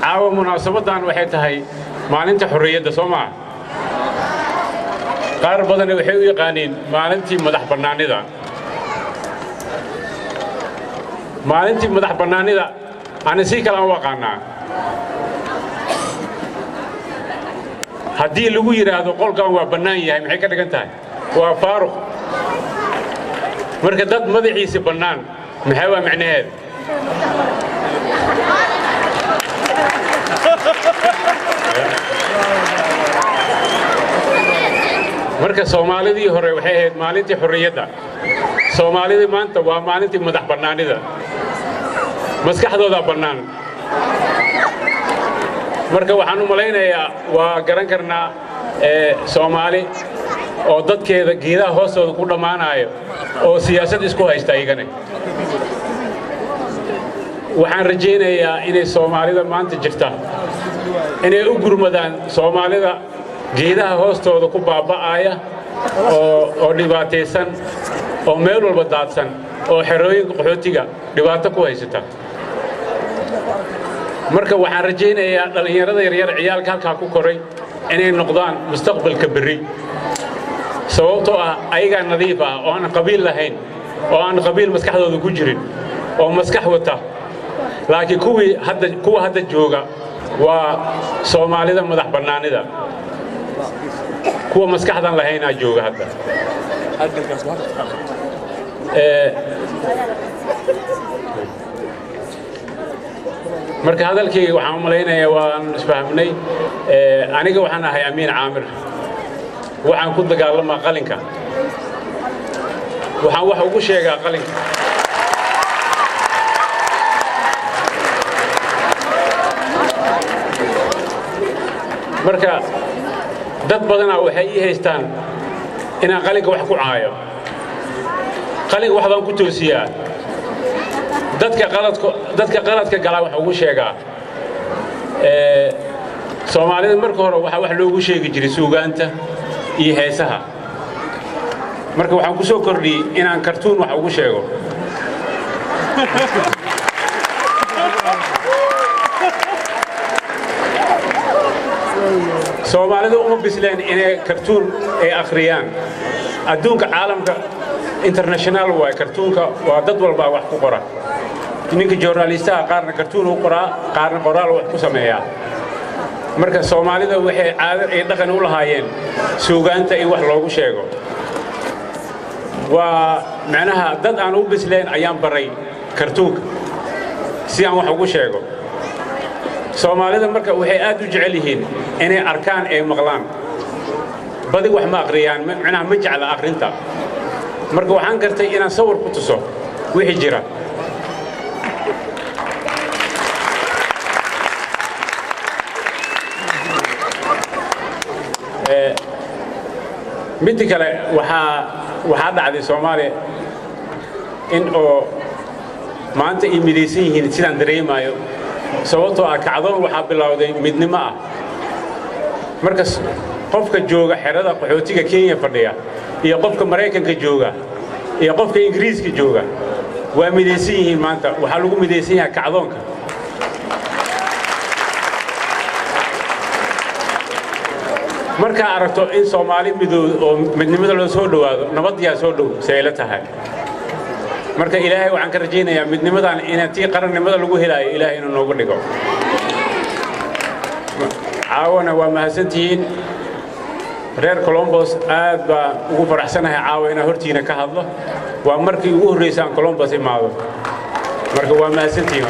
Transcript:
caawa munaasabadan waxay tahay maalinta xorriyadda Soomaaliya qaar badan waxay u yaqaaniin maalintii madax bannaanida ana si kala aan waqaanaa haddii lagu yiraahdo qolkan waa bannaan yahay maxay ka dhigan tahay waa faaruq marka dad madaxiisa bannaan maxay waa macnaheedu marka Soomaalidii hore waxay ahayd maalintii xorriyadda Soomaalidii maanta waa maalintii madax bannaanida maskaxdooda bannaan marka waxaan u malaynayaa waa garan karnaa Soomaali oo dadkeeda geedaha hoostooda ku dhamaanayo oo siyaasad isku haysta ayagana waxaan rajaynayaa inay Soomaalida maanta jirta inay u gurmadaan Soomaalida geedaha hoostooda ku baaba'aya oo dhibaataysan oo meel walba daadsan oo xerooyinka qaxootiga dhibaato ku haysata marka waxaan rajaynayaa dhalinyarada yaryar ciyaalka halka ku koray inay noqdaan mustaqbalka berri sababtoo ah ayaga nadiif ah oo aan qabiil lahayn oo aan qabiil maskaxdooda ku jirin oo maskax wata laakiin kuwa hadda jooga waa Soomaalida madax bannaanida kuwa maskaxdan lahaynaa jooga hadda marka hadalkii waxaan u malaynayaa waan isfahamnay aniga waxaan ahay Amiin Caamir waxaan ku dagaalamaa qalinka waxaan wax ugu sheegaa qalinka marka dad badan waxay ii haystaan inaan qalinka wax ku caayo qalinka wax baan ku toosiyaa dadka qaladka gala wax ugu sheegaa Soomaalida marka hore waxa wax loogu sheegi jiray suugaanta iyo heesaha marka waxaan ku soo kordhiyay inaan kartoon wax ugu sheego Soomaalida uma bisleen inay kartoon ay akhriyaan adduunka caalamka international waa kartoonka waa dad walba wax ku qora ninka journalistaha qaarna kartoon u qoraa qaarna qoraal wax ku sameeyaa marka Soomaalida waxay caado ay dhaqan u lahaayeen suugaanta in wax loogu sheego waa macnaha dad aan u bisleen ayaan baray kartoonka si aan wax ugu sheego Soomaalida marka waxay aad u jecel yihiin inay arkaan ay maqlaan badi wax ma akhriyaan macnaha ma jecla akhrinta marka waxaan gartay inaan sawir ku tuso wixii jira mid kale waxa dhacday Soomaaliya in oo maanta ay midaysan yihiin sidaan dareemayo sababtoo ah kacdoon waxa bilowday midnimo ah markaas qofka jooga xerada qaxootiga Kenya fadhiya iyo qofka Mareykanka jooga iyo qofka Ingiriiska jooga waa midaysan yihiin maanta waxa lagu midaysan yahay kacdoonka marka aragto in Soomaali midnimada loo soo dhawaado nabad yaa soo dhow sayla tahay marka Ilaahay waxaan ka rajaynayaa midnimadan intii qarannimada lagu helaayo Ilaahay inuu noogu dhigo caawana waa mahadsantihiin reer Columbus aad baa ugu faraxsanahay caawa inaan hortiina ka hadlo waa markii ugu horeysay aan Columbus imaado marka waa mahadsantihiin